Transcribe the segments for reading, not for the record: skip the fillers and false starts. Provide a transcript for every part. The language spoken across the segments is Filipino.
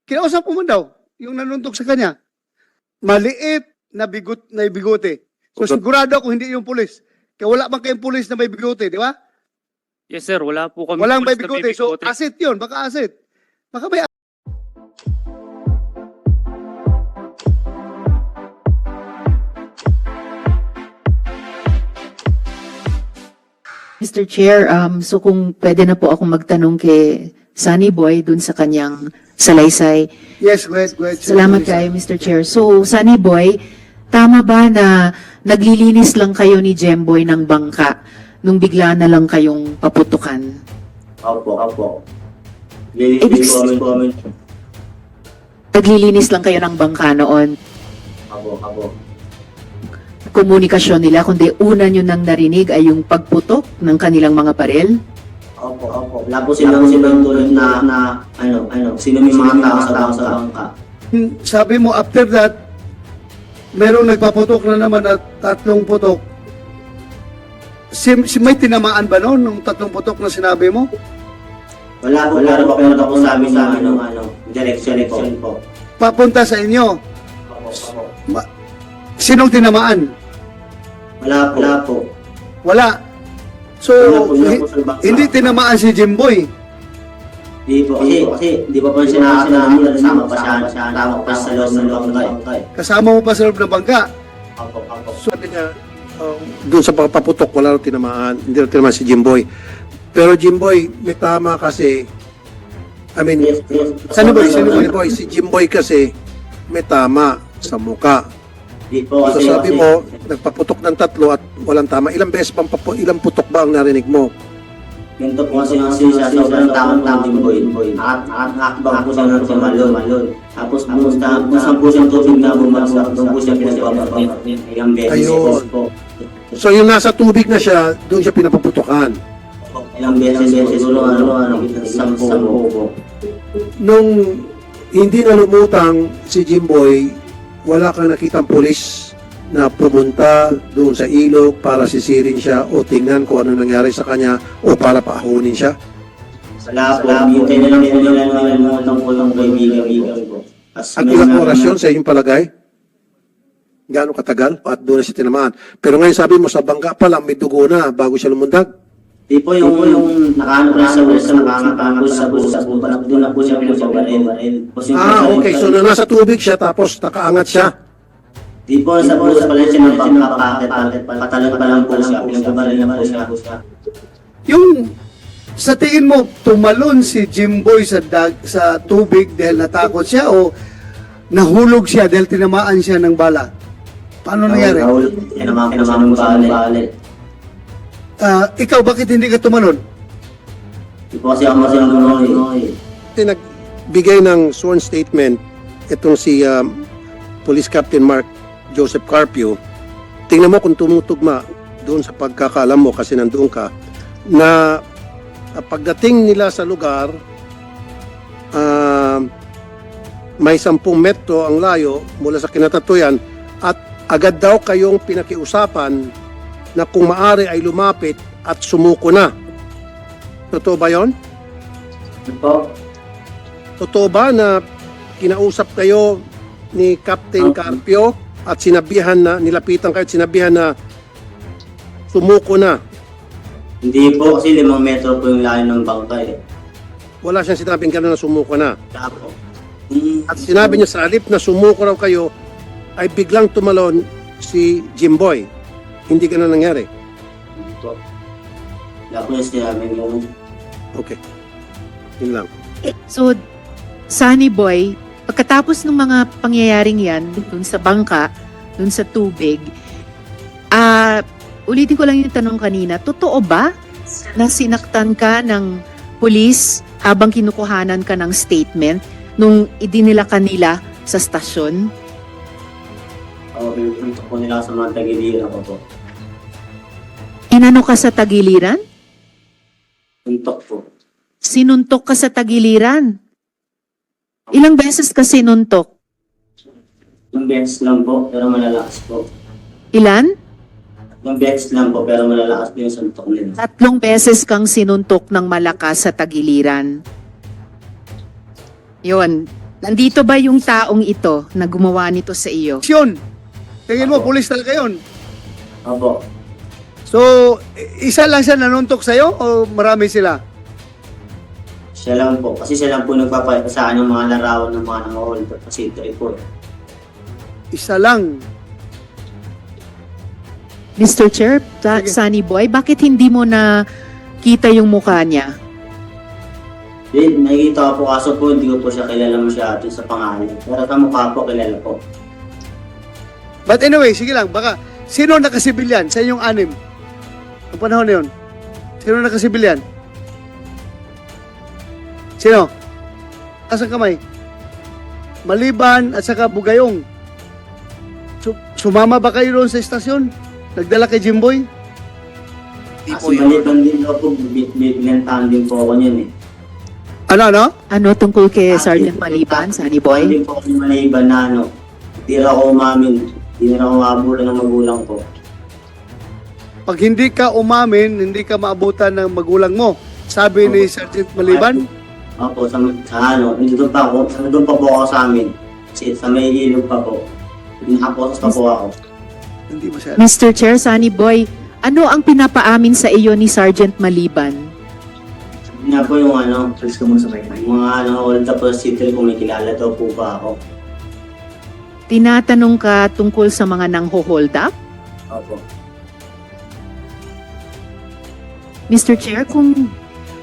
Kinausap ko mo daw, yung nanuntok sa kanya. Maliit na bigote. So sigurado ako hindi yung pulis. Kaya wala bang kayong pulis na may bigote, di ba? Yes sir, wala po kami. Walang may pulis na bigote. So asset yun, baka asset. Baka may Mr. Chair, so kung pwede na po akong magtanong kay Sunny Boy dun sa kanyang salaysay. Yes, go ahead. Salamat kayo, Mr. Chair. So, Sunny Boy, tama ba na naglilinis lang kayo ni Jemboy ng bangka nung bigla na lang kayong paputukan? Opo. Naglilinis lang kayo ng bangka noon? Opo. Komunikasyon nila, kundi una nyo nang narinig ay yung pagputok ng kanilang mga baril? Opo. Wala po silang tulad na sino may mga tao sa bangka. Sabi mo, after that, merong nagpaputok na naman at 3 putok. May tinamaan ba noon nung 3 putok na sinabi mo? Wala po, pero po sa amin direction po. Papunta sa inyo. Opo. Sinong tinamaan? Wala po. Wala. So, Wala po sa bangka. hindi tinamaan si Jimboy. Di po, kasi di pa po siya nakasama pa siya sa loob ng bangka. Kasama mo pa sa loob ng bangka. Opo. So, sabi niya, doon sa pagpaputok, wala rin tinamaan, hindi rin tinamaan si Jimboy. Pero Jimboy, may tama kasi, I mean, Yes. Sunny Boy, si Jimboy kasi, may tama sa muka. Di po, So sabi mo, nagpaputok ng 3 at walang tama. Ilang beses bang ilang putok ba ang narinig mo? ganito po kasi siya sobrang takot boy. Nakakbang po siya ng malon. Tapos saan po siyang tubig na bumagsak, doon po siya pinagpapapit. Ilang beses Ayun. po. So yung nasa tubig na siya, doon siya pinapaputokan. Ilang beses siguro isang po. Nung hindi na lumutang si Jimboy, wala kang nakitang pulis na pumunta doon sa ilog para sisirin siya o tingnan kung ano nangyari sa kanya o para paahunin siya. Wala po, hintay na lang po nila ng kulong kaibigan po. At ilang oras yun sa inyong palagay? Gaano katagal? At doon na siya tinamaan. Pero ngayon sabi mo sa bangka pa lang may dugo na bago siya lumundag. Di po yung nakaano po sa nakakapagod sa busa po, doon na po siya pinagpabaril. Okay. So nasa tubig siya tapos nakaangat siya. Di po sa busa pala siya ng bangka, patalon pa lang po siya, pinagpabaril na po siya. Yung sa tingin mo, tumalon si Jimboy sa tubig dahil natakot siya o nahulog siya dahil tinamaan siya ng bala? Paano nangyari? Kinamang bali. Ikaw, bakit hindi ka tumalon? Di po kasi ako sinunoy. Nagbigay ng sworn statement itong si Police Captain Mark Joseph Carpio. Tingnan mo kung tumutugma doon sa pagkakaalam mo kasi nandoon ka na pagdating nila sa lugar may 10 metro ang layo mula sa kinatatuyan at agad daw kayong pinakiusapan na kung maari ay lumapit at sumuko na. Totoo ba yon? Po, Totoo ba na kinausap kayo ni Captain Carpio at sinabihan na, nilapitan kayo at sinabihan na sumuko na? hindi po kasi 5 metro po yung layo ng bangka eh. Wala siyang sinabing gano'n na sumuko na. Kaya po. At sinabi niya sa halip na sumuko raw kayo, ay biglang tumalon si Jimboy. Hindi gano'n nangyari. Wala po yung sinabi yung Okay. Yun lang. So, Sunny Boy, pagkatapos ng mga pangyayaring yan, dun sa bangka, dun sa tubig, ulitin ko lang yung tanong kanina, totoo ba na sinaktan ka ng pulis habang kinukuhanan ka ng statement nung idinila kanila sa stasyon? pinuntok po nila sa mga tagiliran ko po. Inano ka sa tagiliran? Suntok po. Sinuntok ka sa tagiliran? Ilang beses ka sinuntok? Yung beses lang po, pero malalakas po. Ilan? Yung beses lang po, pero malalakas po yung suntok nila. 3 beses kang sinuntok ng malakas sa tagiliran. Yun. Nandito ba yung taong ito na gumawa nito sa iyo? Yun. Tingin mo, pulis talaga yun. Opo. So, isa lang siya nanuntok sa'yo o marami sila? Siya lang po. Kasi siya lang po nagpapayat sa akin ng mga larawan ng mga nangahold kasi ito po. Isa lang. Mr. Chair, Sige. Sunny Boy, bakit hindi mo na kita yung mukha niya? Then, nakikita ko po kaso po, hindi ko po siya kilala masyado sa pangalan. Pero sa mukha po, kilala po. But anyway, sige lang, baka, sino nakasibilyan sa inyong anim? Ang panahon na yun? Sino nakasibilyan? Sino? Asang kamay? Maliban at saka Bugayong. Sumama ba kayo doon sa estasyon? Nagdala kay Jimboy? Kasi maliban din daw po, binantahan din po ako niyan eh. Ano? Ano tungkol kay Sergeant Maliban, Sunny Boy? Hindi po ako maliban na ano, hindi na ako umamin, hindi na ako mabulan ng magulang ko. Pag hindi ka umamin, hindi ka maabutan ng magulang mo. Sabi ni Sergeant Maliban, Opo, sa ano, nandun pa po ako sa amin. Sa may ilog pa po. Nakaposas pa po ako. hindi masyado. Mr. Chair, Sunny Boy, ano ang pinapaamin sa iyo ni Sergeant Maliban? Yun nga po yung ano, yung mga ano, all the procedural kung may kilala daw po ba ako. Tinatanong ka tungkol sa mga nangho-hold up? Opo. Mr. Chair, kung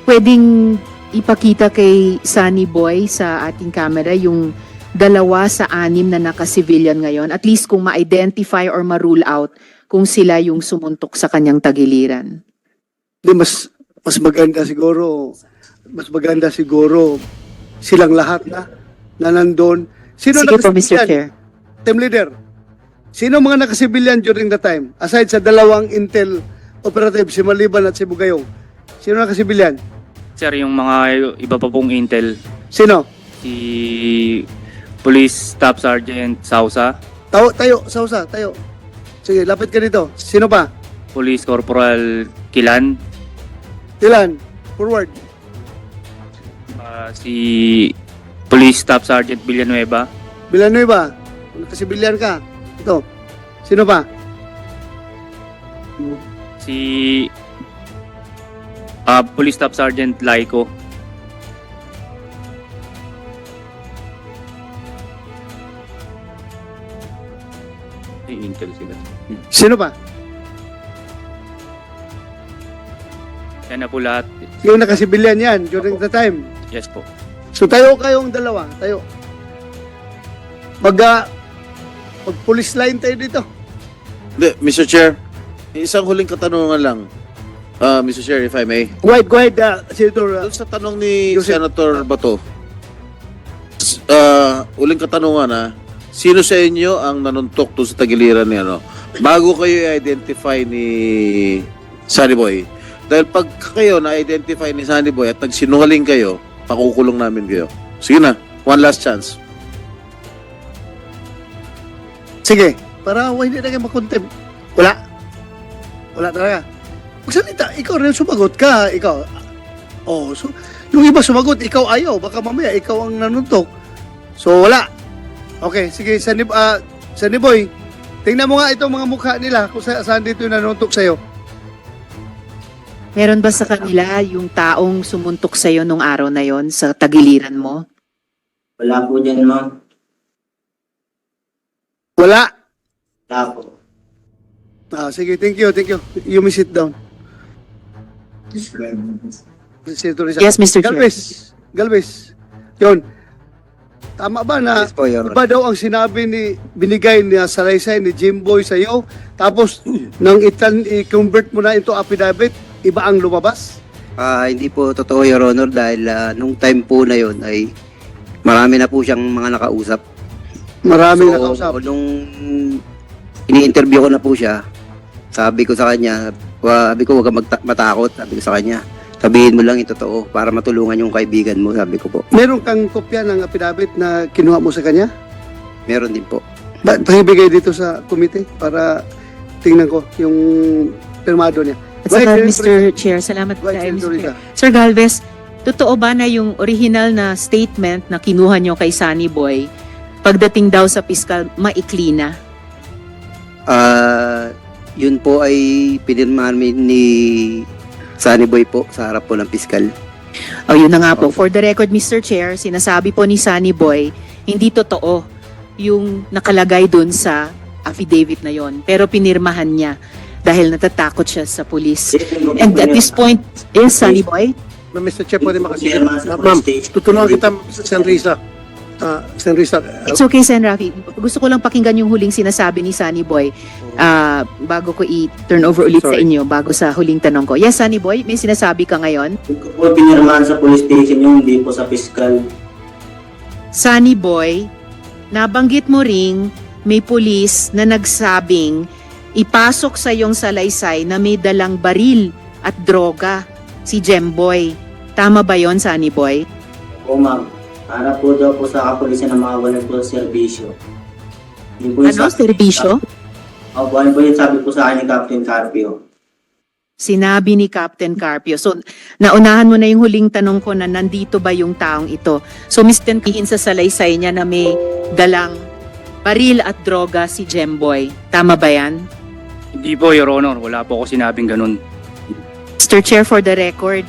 pwedeng ipakita kay Sunny Boy sa ating camera yung 2 sa 6 na naka-civilian ngayon, at least kung ma-identify or ma-rule out kung sila yung sumuntok sa kanyang tagiliran. Hindi, mas maganda siguro silang lahat na nandun. Sino Sige po, Mr. nakasibilyan? Chair. Team leader, sino mga nakasibilyan during the time? Aside sa 2 intel operative, si Maliban at si Bugayong. Sino nakasibilyan? Sir, yung mga iba pa pong intel, Sino? si Police Staff Sergeant Sausa, Tayo. Sige, lapit ka dito. Sino pa? Police Corporal Kilan, Ilan? Forward. si Police Staff Sergeant Villanueva, Villanueva. Nakasibilyan ka. Ito. Sino pa? si Police Staff Sergeant Laico, intel sila. Sino pa? Yan na po lahat. Yung nakasibilyan yan during the time. Yes po. So tayo kayong 2. Tayo. Mag-police line tayo dito. Hindi, Mr. Chair, isang huling katanungan lang. Mr. Chair, if I may. Go ahead, Senator. Doon sa tanong ni Joseph. Senator Bato, huling katanungan sino sa inyo ang nanuntok doon sa tagiliran niya, no? Bago kayo i-identify ni Sunny Boy. Dahil pag kayo na-identify ni Sunny Boy at nagsinungaling kayo, pakukulong namin kayo. Sige na, one last chance. Sige. Para hindi na kayo makontempt. Wala talaga. Magsalita, ikaw rin sumagot ka. Ikaw. Oh, so, yung iba sumagot, ikaw ayaw. Baka mamaya, ikaw ang nanuntok. So, wala. Okay, sige, Sunny Boy, tingnan mo nga itong mga mukha nila kung saan dito yung nanuntok sa'yo. Meron ba sa kanila yung taong sumuntok sa iyo nung araw na yon sa tagiliran mo? Wala po dyan, ma'am. Wala. Wala po. Sige, thank you. You may sit down. Senator Rizal. Yes, Mr. Chair. Galvez. Yun. Tama ba na iba daw ang sinabi binigay niya salaysay ni Jimboy sa iyo, tapos nang i-convert mo na into affidavit, iba ang lumabas? Hindi po totoo, Your Honor, dahil nung time po na yon ay marami na po siyang mga nakausap. Maraming nakausap. Nung ini-interview ko na po siya, sabi ko sa kanya, huwag kang matakot, sabi ko sa kanya. Sabihin mo lang yung totoo para matulungan yung kaibigan mo, sabi ko po. Meron kang kopya ng affidavit na kinuha mo sa kanya? Meron din po. Pakibigay dito sa committee para tingnan ko yung pirmado niya. At saka, Right, Mr. Chair, salamat Right, tayo, Senator Mr. Rita. Chair. Sir Galvez, totoo ba na yung original na statement na kinuha nyo kay Sunny Boy, pagdating daw sa piskal, maikli na? Yun po ay pinirmahan ni Sunny Boy po sa harap po ng piskal. O yun na nga po, for the record Mr. Chair, sinasabi po ni Sunny Boy, hindi totoo yung nakalagay dun sa affidavit na yon, pero pinirmahan niya dahil natatakot siya sa pulis. And at this point, yes, Sunny Boy? Mr. Chair, pwede makasigil. Pinirmahan sa Ma'am, police station. tutulungan kita, Sen. Risa. Sen. Risa, It's okay, Sen. Rafi. Gusto ko lang pakinggan yung huling sinasabi ni Sunny Boy bago ko i-turn over ulit sa Sorry. inyo, bago sa huling tanong ko. Yes, Sunny Boy, may sinasabi ka ngayon? Hindi ko po pinirmahan sa police station yung hindi po sa fiscal. Sunny Boy, nabanggit mo ring may pulis na nagsabing ipasok sa iyong salaysay na may dalang baril at droga si Jemboy. Tama ba yon, Sunny Boy? O ma'am, para po daw po sa kapulisan na mga walang po serbisyo. Yun po yung Ano, serbisyo? Opo, ano po yung sabi po sa akin ni Captain Carpio. Sinabi ni Captain Carpio. So, naunahan mo na yung huling tanong ko na nandito ba yung taong ito. So, Mr. Kihin sa salaysay niya na may dalang baril at droga si Jemboy. Tama ba yan? Hindi po, Your Honor. Wala po ako sinabing ganun. Mr. Chair, for the record,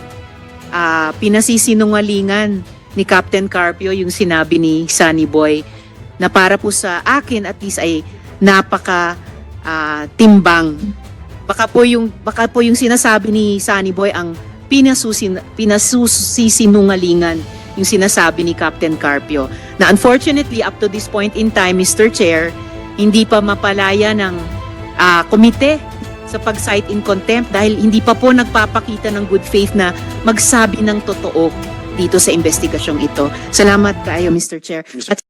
pinasisinungalingan ni Captain Carpio yung sinabi ni Sunny Boy na para po sa akin at least ay napaka timbang. Baka po yung sinasabi ni Sunny Boy ang pinasusisinungalingan yung sinasabi ni Captain Carpio. Na unfortunately, up to this point in time, Mr. Chair, hindi pa mapalaya ng komite sa pag-cite in contempt dahil hindi pa po nagpapakita ng good faith na magsabi ng totoo dito sa investigasyong ito. Salamat kayo, Mr. Chair. At